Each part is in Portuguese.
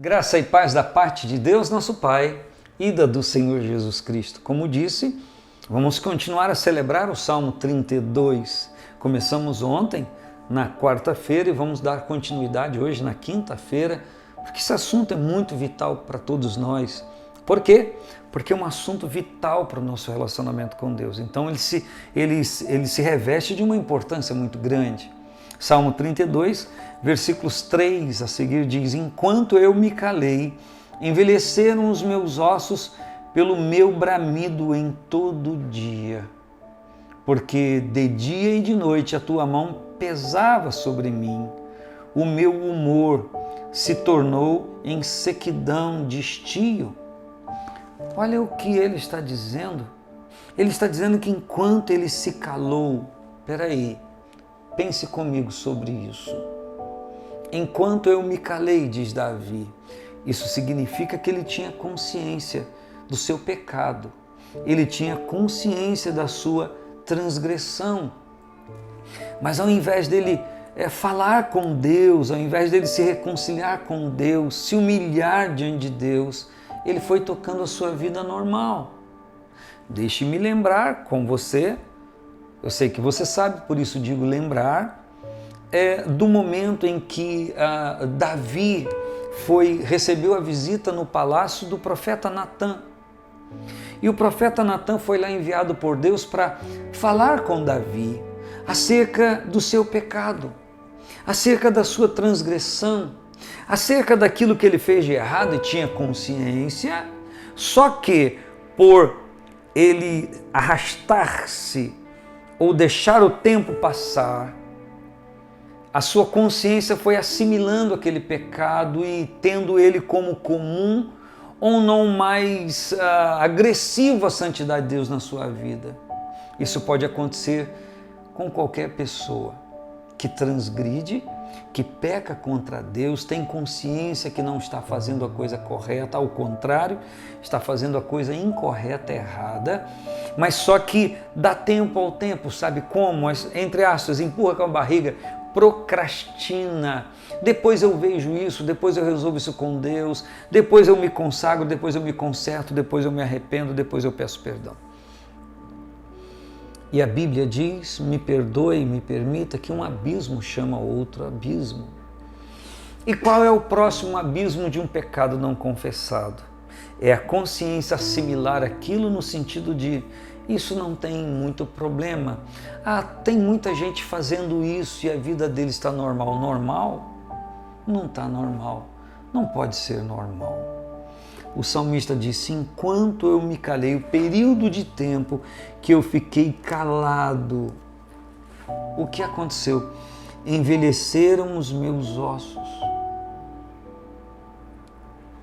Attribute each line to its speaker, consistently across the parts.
Speaker 1: Graça e paz da parte de Deus, nosso Pai, e da do Senhor Jesus Cristo. Como disse, vamos continuar a celebrar o Salmo 32. Começamos ontem, na quarta-feira, e vamos dar continuidade hoje, na quinta-feira, porque esse assunto é muito vital para todos nós. Por quê? Porque é um assunto vital para o nosso relacionamento com Deus. Então ele se reveste de uma importância muito grande. Salmo 32, versículos 3 a seguir diz: Enquanto eu me calei, envelheceram os meus ossos pelo meu bramido em todo dia. Porque de dia e de noite a tua mão pesava sobre mim. O meu humor se tornou em sequidão de estio. Olha o que ele está dizendo. Ele está dizendo que enquanto ele se calou, pense comigo sobre isso. Enquanto eu me calei, diz Davi, isso significa que ele tinha consciência do seu pecado. Ele tinha consciência da sua transgressão. Mas ao invés dele falar com Deus, ao invés dele se reconciliar com Deus, se humilhar diante de Deus, ele foi tocando a sua vida normal. Deixe-me lembrar com você, eu sei que você sabe, por isso digo lembrar, do momento em que Davi recebeu a visita no palácio do profeta Natã. E o profeta Natã foi lá enviado por Deus para falar com Davi acerca do seu pecado, acerca da sua transgressão, acerca daquilo que ele fez de errado e tinha consciência, só que por ele arrastar-se ou deixar o tempo passar, a sua consciência foi assimilando aquele pecado e tendo ele como comum ou não mais agressivo à santidade de Deus na sua vida. Isso pode acontecer com qualquer pessoa que transgride, que peca contra Deus, tem consciência que não está fazendo a coisa correta, ao contrário, está fazendo a coisa incorreta, errada, mas só que dá tempo ao tempo, sabe como? Entre aspas, empurra com a barriga, procrastina. Depois eu vejo isso, depois eu resolvo isso com Deus, depois eu me consagro, depois eu me conserto, depois eu me arrependo, depois eu peço perdão. E a Bíblia diz, me perdoe, me permita, que um abismo chama outro abismo. E qual é o próximo abismo de um pecado não confessado? É a consciência assimilar aquilo no sentido de, isso não tem muito problema. Tem muita gente fazendo isso e a vida dele está normal. Normal? Não está normal. Não pode ser normal. O salmista disse, enquanto eu me calei, o período de tempo que eu fiquei calado, o que aconteceu? Envelheceram os meus ossos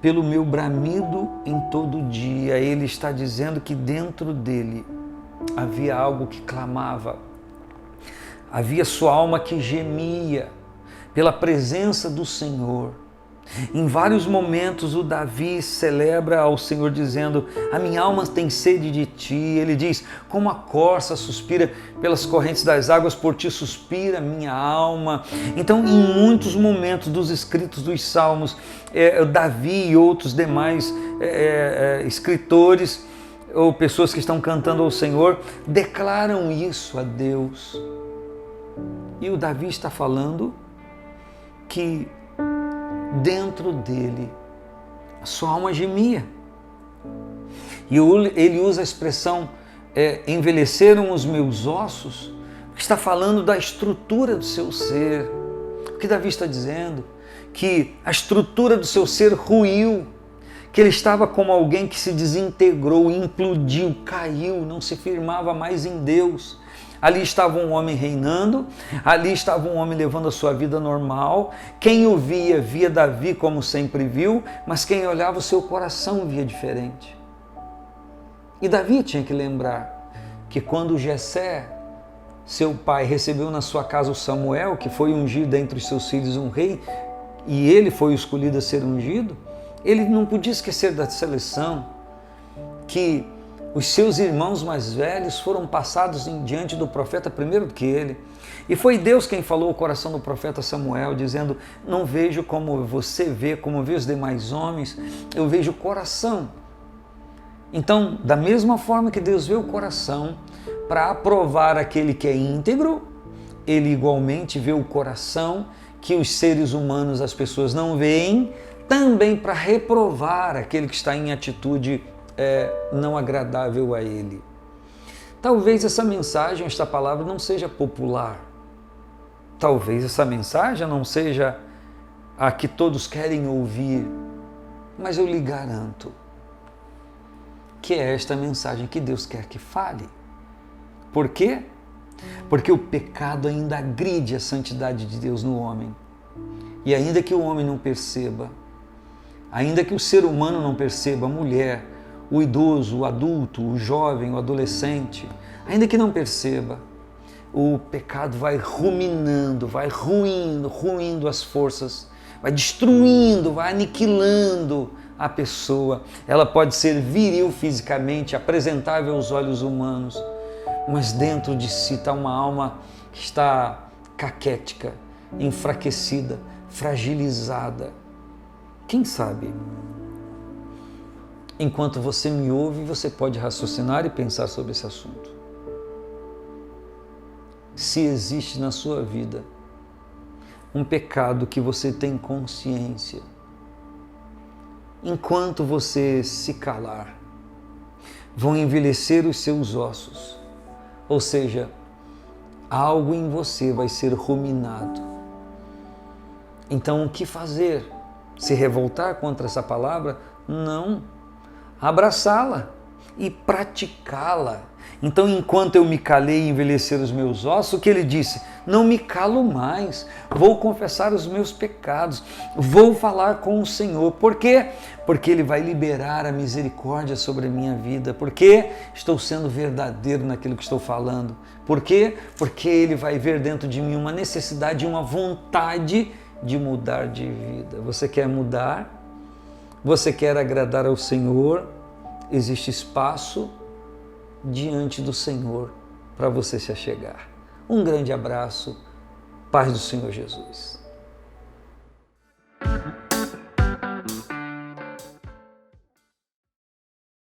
Speaker 1: pelo meu bramido em todo dia. Ele está dizendo que dentro dele havia algo que clamava, havia sua alma que gemia pela presença do Senhor. Em vários momentos o Davi celebra ao Senhor dizendo, a minha alma tem sede de ti. Ele diz, como a corça suspira pelas correntes das águas, por ti suspira minha alma. Então, em muitos momentos dos escritos dos Salmos, Davi e outros demais escritores ou pessoas que estão cantando ao Senhor declaram isso a Deus. E o Davi está falando que dentro dele a sua alma gemia. E ele usa a expressão envelheceram os meus ossos, que está falando da estrutura do seu ser. O que Davi está dizendo? Que a estrutura do seu ser ruiu, que ele estava como alguém que se desintegrou, implodiu, caiu, não se firmava mais em Deus. Ali estava um homem reinando, ali estava um homem levando a sua vida normal. Quem o via Davi como sempre viu, mas quem olhava o seu coração via diferente. E Davi tinha que lembrar que quando Jessé, seu pai, recebeu na sua casa o Samuel, que foi ungido entre os seus filhos um rei, e ele foi o escolhido a ser ungido, ele não podia esquecer da seleção, que Os seus irmãos mais velhos foram passados diante do profeta primeiro que ele. E foi Deus quem falou ao coração do profeta Samuel, dizendo: não vejo como você vê, como vê os demais homens, eu vejo o coração. Então, da mesma forma que Deus vê o coração, para aprovar aquele que é íntegro, ele igualmente vê o coração que os seres humanos, as pessoas não veem, também para reprovar aquele que está em atitude não agradável a ele. Talvez essa mensagem, esta palavra não seja popular. Talvez essa mensagem não seja a que todos querem ouvir, mas eu lhe garanto que é esta mensagem que Deus quer que fale. Por quê? Porque o pecado ainda agride a santidade de Deus no homem. E ainda que o homem não perceba, ainda que o ser humano não perceba, a mulher, o idoso, o adulto, o jovem, o adolescente, ainda que não perceba, o pecado vai ruminando, vai ruindo as forças, vai destruindo, vai aniquilando a pessoa. Ela pode ser viril fisicamente, apresentável aos olhos humanos, mas dentro de si está uma alma que está caquética, enfraquecida, fragilizada. Quem sabe? Enquanto você me ouve, você pode raciocinar e pensar sobre esse assunto. Se existe na sua vida um pecado que você tem consciência, enquanto você se calar, vão envelhecer os seus ossos, ou seja, algo em você vai ser ruminado. Então, o que fazer? Se revoltar contra essa palavra? Não. Abraçá-la e praticá-la. Então, enquanto eu me calei e envelhecer os meus ossos, o que ele disse? Não me calo mais, vou confessar os meus pecados, vou falar com o Senhor. Por quê? Porque Ele vai liberar a misericórdia sobre a minha vida. Porque estou sendo verdadeiro naquilo que estou falando. Por quê? Porque Ele vai ver dentro de mim uma necessidade e uma vontade de mudar de vida. Você quer mudar? Você quer agradar ao Senhor? Existe espaço diante do Senhor para você se achegar. Um grande abraço, paz do Senhor Jesus.